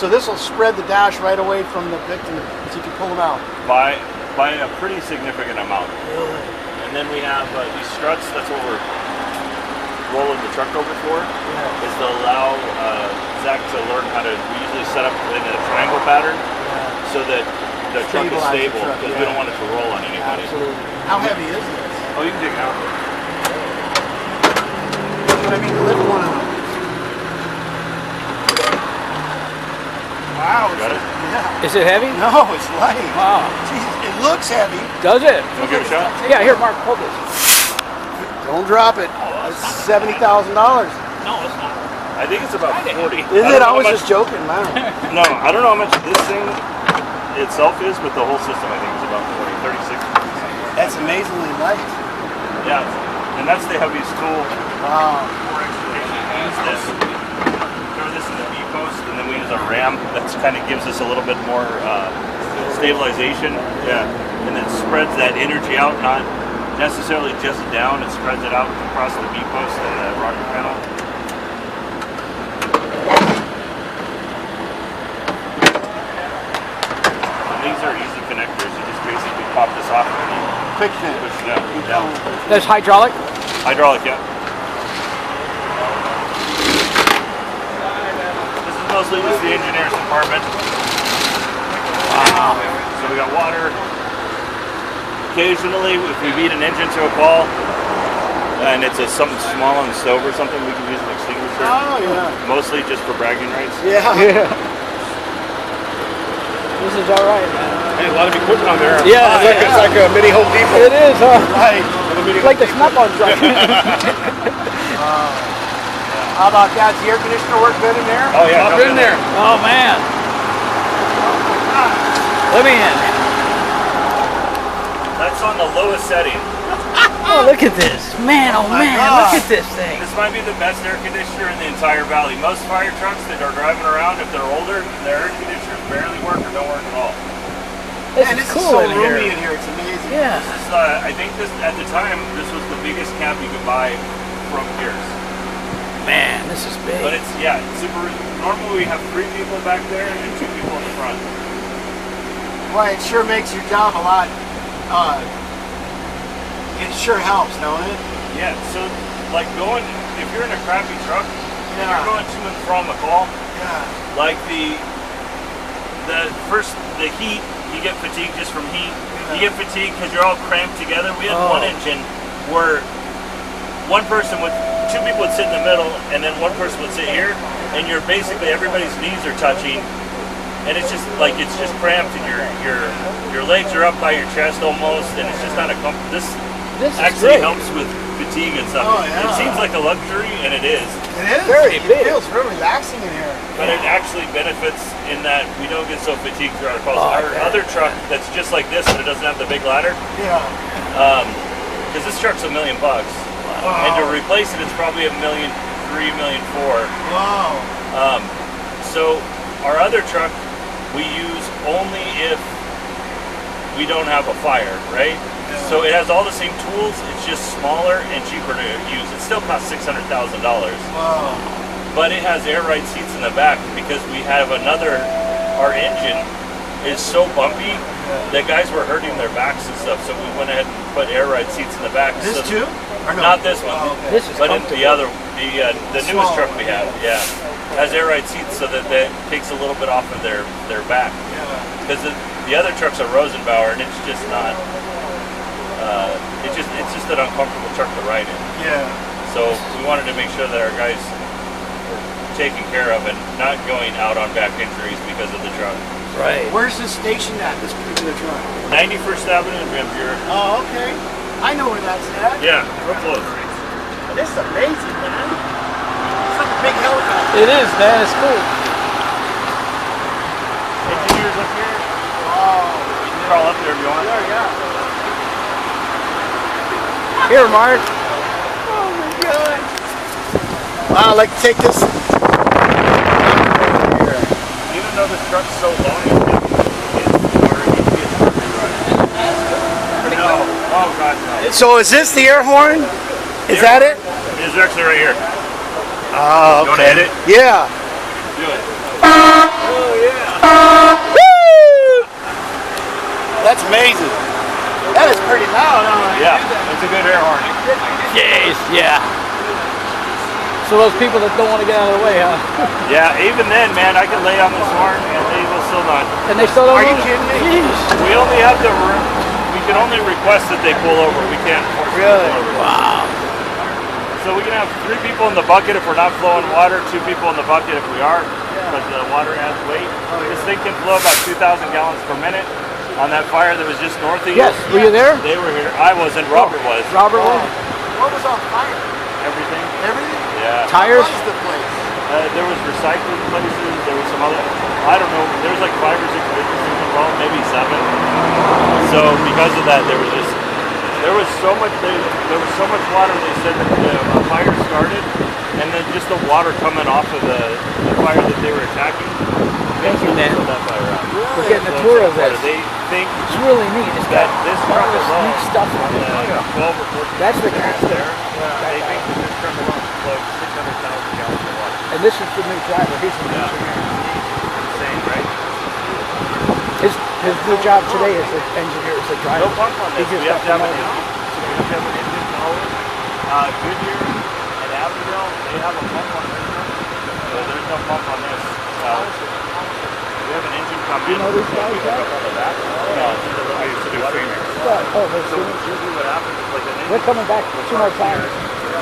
So this will spread the dash right away from the victim, so you can pull them out. By a pretty significant amount. And then we have these struts. That's what we're rolling the truck over for. Is to allow Zach to learn how to. We usually set up in a triangle pattern so that the truck is stable because we don't want it to roll on anybody. Absolutely. How heavy is this? Oh, you can take it out. But I mean, to lift one of them. Wow. Got it? Yeah. Is it heavy? No, it's light. Wow. Jeez, it looks heavy. Does it? Want to give it a shot? Yeah, here, Mark, hold this. Don't drop it. It's $70,000. No, it's not. I think it's about 40. Is it? I was just joking, man. No, I don't know how much this thing itself is, but the whole system I think is about 40, 36. That's amazingly light. Yeah, and that's the heaviest tool. Wow. Use this. Throw this in the B post, and then we use our ram. That kind of gives us a little bit more stabilization. Yeah, and it spreads that energy out, not necessarily just down. It spreads it out across the B post and the rocker panel. These are easy connectors. You just basically pop this off and you Quick fit. push it out, down. That's hydraulic? Hydraulic, yeah. This is mostly just the engineer's department. Wow. So we got water. Occasionally, if we beat an engine to a ball, and it's something small on the stove or something, we can use an extinguisher. Oh, yeah. Mostly just for bragging rights. Yeah. Yeah. This is all right, man. Hey, a lot of equipment on there. Yeah, It's like a mini Home Depot. It is, huh? Right. It's like the Snap-on truck. How about that? Does the air conditioner work good in there? Oh yeah, Up jump in there. Oh, man. Let me in. That's on the lowest setting. Oh, look at this. Man, oh, my man. God. Look at this thing. This might be the best air conditioner in the entire valley. Most fire trucks that are driving around, if they're older, their air conditioners barely work or don't work at all. This Man, is this cool is so in roomy here. in here. It's amazing. Yeah. This is, I think this at the time this was the biggest camp you could buy from Pierce. Man, this is big. But it's it's super. Normally we have 3 people back there and 2 people in the front. Boy, it sure makes your job a lot. It sure helps, don't it? Yeah. So like if you're in a crappy truck, and Yeah. you're going to and from a call, Yeah. like the heat, you get fatigued just from heat. You get fatigued because you're all cramped together. We had one engine where 2 people would sit in the middle, and then one person would sit here, and you're basically everybody's knees are touching, and it's just cramped, and your legs are up by your chest almost, and it's just not a comfort. This actually helps with fatigue and stuff. Oh, yeah. It seems like a luxury, and it is. It is. Very It big. feels real relaxing in here. But it actually benefits in that we don't get so fatigued throughout our calls. Oh, Our other truck that's just like this, but it doesn't have the big ladder, Yeah. because this truck's $1 million, and to replace it, it's probably $1.3 million, $1.4 million. Wow. So our other truck we use only if we don't have a fire, right? So it has all the same tools. It's just smaller and cheaper to use. It still costs $600,000. Wow. But it has air ride seats in the back because we have our engine is so bumpy that guys were hurting their backs and stuff. So we went ahead and put air ride seats in the back. This too? Or no? Not this one. Oh, okay. This is But in comfortable. the newest truck we have, has air ride seats so that takes a little bit off of their back. Yeah. Because the other truck's a Rosenbauer and it's just not. It's just an uncomfortable truck to ride in. Yeah. So we wanted to make sure that our guys were taken care of and not going out on back injuries because of the truck. Right. Where's this station at, this particular truck? 91st Avenue in Van Buren. Oh, okay. I know where that's at. Yeah, real close. This is amazing, man. It's like a big helicopter. It is, man. It's cool. Engineers up here. Oh, You can crawl up there if you want. yeah. Here, Mark. Oh my God. Wow, I'd like to take this. Even though this truck's so long, No. Oh God, no. So is this the air horn? Is that it? It's actually right here. Oh, You want to hit it? Yeah. Do it. Oh, Yes, yeah. So those people that don't want to get out of the way, huh? Yeah, even then, man, I can lay on this horn and they will still not. And they still don't Are you move? kidding me? Jeez. We only have the. We can only request that they pull over. We can't force them to Really? pull over. Wow. So we can have 3 people in the bucket if we're not flowing water, 2 people in the bucket if we are, because the water adds weight. This thing can flow about 2,000 gallons per minute. On that fire that was just north of you. Yes, were you there? They were here. I wasn't. Robert was. Robert was? What was on fire? Everything. Everything? Yeah. Tires? What was the place? There was recycling places. There was some other. I don't know. There was like 5 or 6 businesses involved, maybe 7. So because of that, there was so much. There was so much water. They said that the fire started, and then just the water coming off of the fire that they were attacking. Thank you, man. Put that fire out. We're getting a tour of this. They think It's really neat. It's got that this all truck this alone, neat stuff on it. 12 or 14 That's the cars captain. there. They think that this truck alone flowed 600,000 gallons of water. And this is the new driver. He's the new Yeah. engineer. Insane, right? His new job today is an engineer, is a driver. No pump on He this. just We have to have got an promoted. engine. So we have to have an engine always. Goodyear and Avondale, they have a pump on this one. So there's no pump on this. We have an engine come You in. know these guys, We hook yeah? up on the back. No, it's just a little bit of water. Yeah. Oh, they're So doing- usually what happens is like an engine they're coming back 2 more times.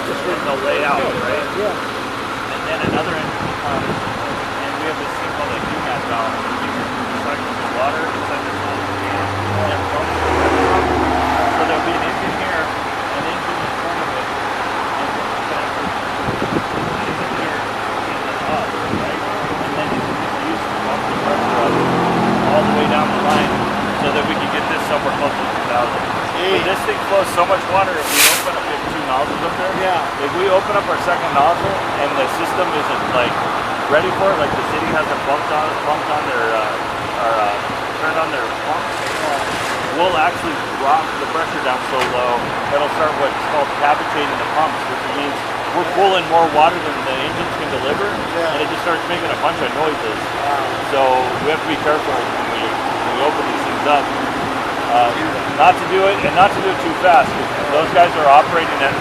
just in the layout, right? Yeah. And then another engine comes, and we have this thing called a UMAT valve. It's like the water inside this little can, and it pumps the pressure up. So there'll be an engine here, an engine in front of it, and then the connector engine here, and then up, right? And then you can just use to pump the pressure up all the way down the line, so that we can get this somewhere close to 2,000. But this thing flows so much water. If we open up, we have 2 nozzles up there. Yeah. If we open up our second nozzle and the system isn't like ready for it, like the city hasn't pumped on their turned on their pumps, we'll actually drop the pressure down so low it'll start what's called cavitating the pumps, which means we're pulling more water than the engines can deliver, and it just starts making a bunch of noises. So we have to be careful when we open these things up. Not to do it, and not to do it too fast. Those guys are operating at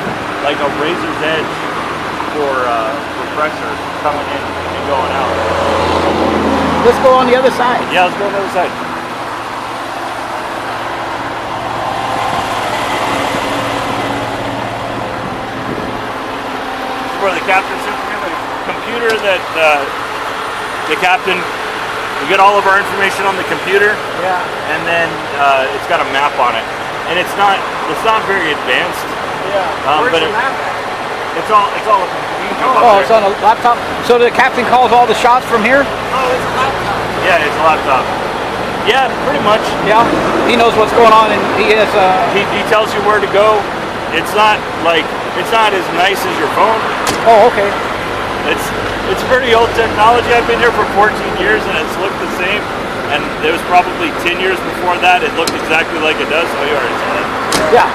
like a razor's edge for pressure coming in and going out. Let's go on the other side. Yeah, let's go on the other side. This is where the captain sits in the computer that the captain. We get all of our information on the computer. Yeah. And then it's got a map on it, and it's not very advanced. Yeah. Where's But the map at? it's all up in you can come up Oh, it's there. on a laptop. So the captain calls all the shots from here? Oh, it's a laptop. Yeah, it's a laptop. Yeah, pretty much. Yeah. He knows what's going on, and he has. He tells you where to go. It's not as nice as your phone. Oh, okay. It's pretty old technology. I've been here for 14 years and it's looked the same. And there was probably 10 years before that it looked exactly like it does. Oh, you already saw that. Yeah.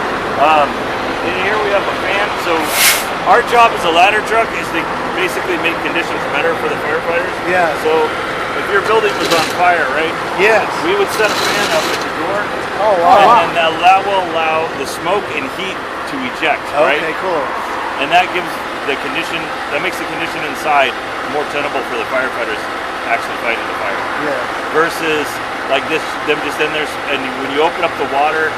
And here we have a fan. So our job as a ladder truck is to basically make conditions better for the firefighters. Yeah. So if your building was on fire, right? Yes. We would set a fan up at your door. Oh, wow. And then that will allow the smoke and heat to eject, right? Okay, cool. And that gives the condition, that makes the condition inside more tenable for the firefighters actually fighting the fire. Yeah. Versus like this, them just in there, and when you open up the water,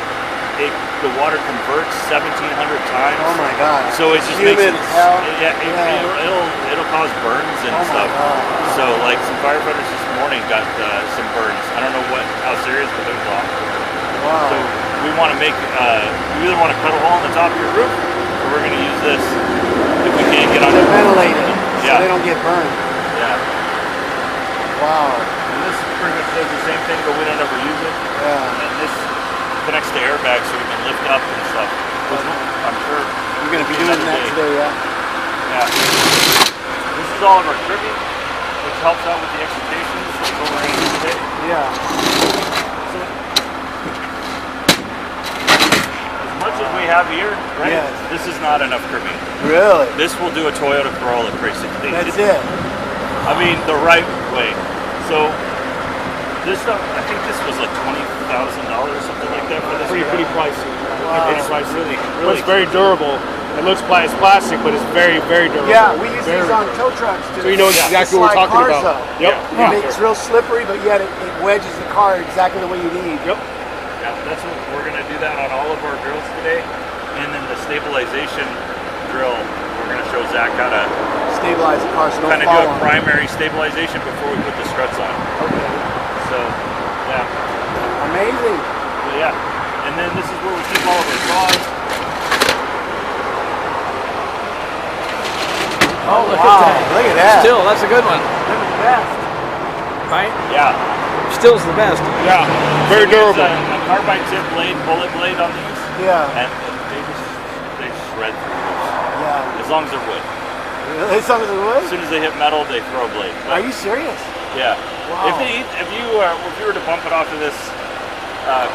the water converts 1,700 times. Oh my God. So it just makes Humid it, as hell. it'll cause burns and Oh my stuff. God. So like some firefighters this morning got some burns. I don't know how serious, but it was a lot. Wow. So we want to make, you either want to cut a hole in the top of your roof, or we're going to use this if we can't get on To it. ventilate it so Yeah. they don't get burned. Yeah. Wow. And this pretty much does the same thing, but we don't ever use it. Yeah. And this connects to airbags so we can lift up and stuff. Which I'm sure. You're going to be doing another that day. today, yeah? Yeah. This is all of our trimming, which helps out with the excitations. That's what we're going to do today. Yeah. As much as we have here, right? Yes. This is not enough trimming. Really? This will do a Toyota Corolla basically. That's it. I mean, the right way. So this stuff, I think this was like $20,000 or something like that for this. Pretty pricey. Wow. It's like really, But really. it's very durable. It looks it's plastic, but it's very, very durable. Yeah, we use Very these on tow trucks So to you know exactly what we're slide talking cars about. up. Yep. It makes real slippery, but yet it wedges the car exactly the way you need. Yep. Yeah, that's what we're gonna do that on all of our drills today. And then the stabilization drill, we're gonna show Zach how to Stabilize the car so don't kind of do fall a on it. primary stabilization before we put the struts on. Okay. So, yeah, Amazing. but yeah. And then this is where we keep all of our saws. Oh, look Wow, at that. look at that. Still, that's a good one. They're the best. Right? Yeah. Still's the best. Yeah. Very We use durable. a carbide tip blade, bullet blade on these, Yeah. and they shred through those. Yeah. As long as they're wood. Really? Some of the wood? As soon as they hit metal, they throw a blade. Are you serious? Yeah. Wow. If you were to bump it off of this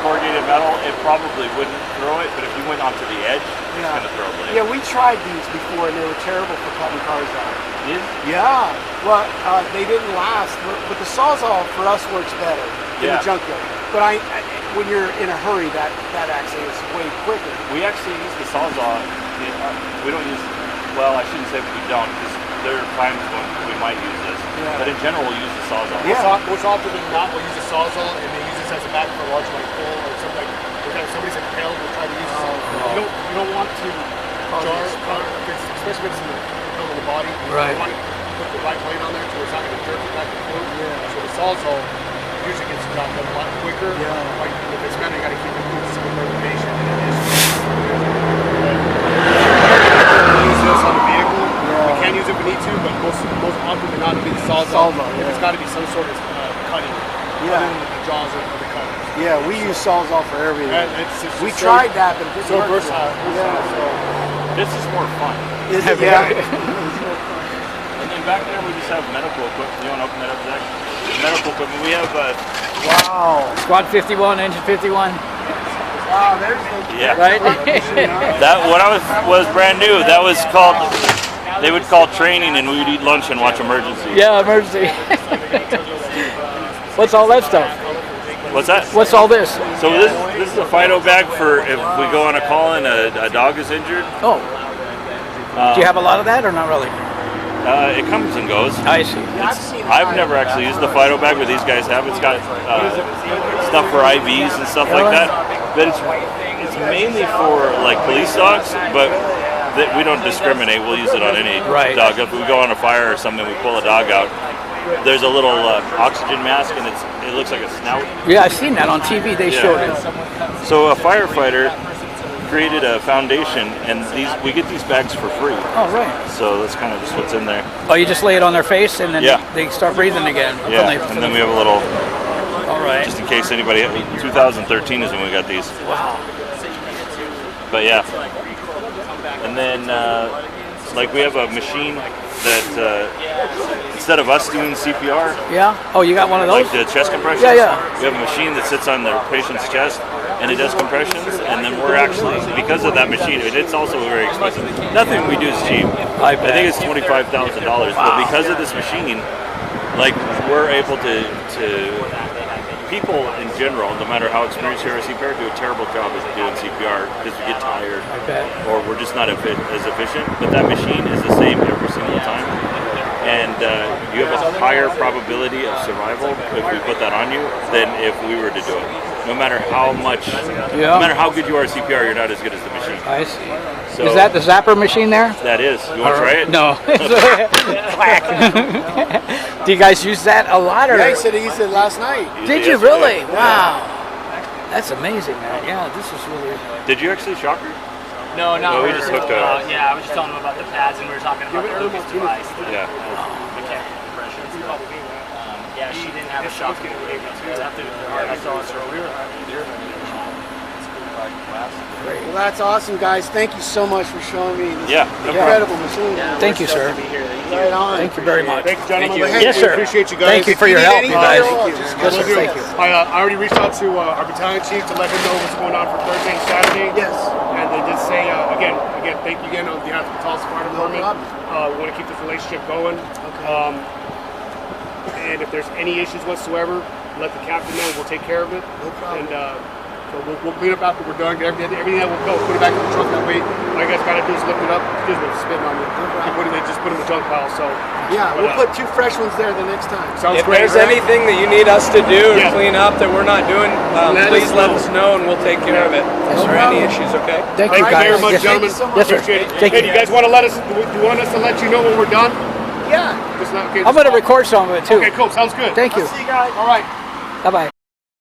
corrugated metal, it probably wouldn't throw it. But if you went onto the edge, it's Yeah. gonna throw a blade. Yeah, we tried these before and they were terrible for cutting cars out. Did? Yeah. Well, they didn't last, but the Sawzall for us works better in Yeah. the junkyard. But when you're in a hurry, that actually is way quicker. We actually use the Sawzall. We don't use. Well, I shouldn't say we don't, because there are times when we might use this. Yeah. But in general, we'll use the Sawzall. Yeah. What's often than not, we'll use a Sawzall and they use this as a back for a large like pull or something like if somebody's impaled, we'll try to use this. You don't want to jar, especially if it's in the body. Right. You want to put the right blade on there so it's not going to jerk it back and forth. So the Sawzall usually gets the job done a lot quicker. Yeah. Like if it's metal, you got to keep it with some motivation. Use this on the vehicle. We can use it if we need to, but most often than not, it'll be the Sawzall. Yeah. It's got to be some sort of cutting. Yeah. Other than the jaws of the cutters. Yeah, we use Sawzall for everything. And it's We so- tried that, but it didn't So work. versatile. Yeah. This is more fun. Is it? Yeah. And then back there, we just have medical equipment. You want to open that up, Zach? Medical equipment. We have. Wow. Squad 51, engine 51. Wow, there's the Yeah. Right? That when I was brand new, that was called. They would call training, and we would eat lunch and watch Emergency. Yeah, emergency. What's all that stuff? What's that? What's all this? So this is a Fido bag for if we go on a call and a dog is injured. Oh. Do you have a lot of that or not really? It comes and goes. I see. I've never actually used the Fido bag, but these guys have. It's got stuff for IVs and stuff like that. But it's mainly for like police dogs, but we don't discriminate. We'll use it on any Right. dog. If we go on a fire or something, we pull a dog out. There's a little oxygen mask, and it looks like a snout. Yeah, I've seen that on TV. They Yeah. showed it. So a firefighter created a foundation, and we get these bags for free. Oh, right. So that's kind of just what's in there. Oh, you just lay it on their face and then Yeah. they start breathing again. Yeah, and then we have a little, All right. just in case anybody. 2013 is when we got these. Wow. But yeah, and then like we have a machine that instead of us doing CPR, Yeah. Oh, you got one of those? like the chest compressions, Yeah, yeah. we have a machine that sits on the patient's chest and it does compressions, and then we're actually, because of that machine, it's also very expensive. Nothing we do is cheap. I think it's $25,000, but because of this machine, like we're able to people in general, no matter how experienced you are at CPR, do a terrible job at doing CPR because we get tired bet. or we're just not as efficient. But that machine is the same every single time. And you have a higher probability of survival if we put that on you than if we were to do it. No matter how much, Yeah. no matter how good you are at CPR, you're not as good as the machine. I see. So Is that the zapper machine there? that is. You want to try it? No. Do you guys use that a lot? Or? Yeah, he said he used it last night. Did you Yesterday. really? Wow. That's amazing, man. Yeah, this is really. Did you actually shock her? No, not No, we her. just hooked up. Yeah, I was just telling him about the pads, and we were talking about the Lucas device, the Yeah. mechanical compression. Yeah, she didn't have a shock in the wave. I saw it earlier. Well, that's awesome, guys. Thank you so much for showing me this Yeah, no incredible machine. Thank you, sir. Right on. Thank you very much. Thank you, gentlemen. Thank you. Yes, sir. We appreciate you guys. Thank you for your If help, need you anything guys. at all, just Yes, Will sir. do. Thank you. I already reached out to our battalion chief to let him know what's going on for Thursday and Saturday. Yes. And they did say, again, thank you again on behalf of the Tulsa Fire Department. problem. We want to keep this relationship going. Okay. And if there's any issues whatsoever, let the captain know. We'll take care of it. No problem. And so we'll clean up after we're done. Get everything that will go, put it back in the truck. That way, all you guys got to kids looked it up. Kids were spitting on you. They just put them in the junk pile. So Yeah, we'll put 2 fresh ones there the next time. sounds If great. there's anything that you need us to do or Yeah. clean up that we're not doing, please let us know and we'll take care of it. Is there any issues, okay? Thank Thank you, you very guys. much, Yes, gentlemen. so much. Yes, sir. Appreciate it. Thank Hey, you. do you guys want to do you want us to let you know when we're done? Yeah. Just not, okay, I'm going to record some of it too. Okay, cool. Sounds good. Thank you. See you guys. All right. Bye-bye.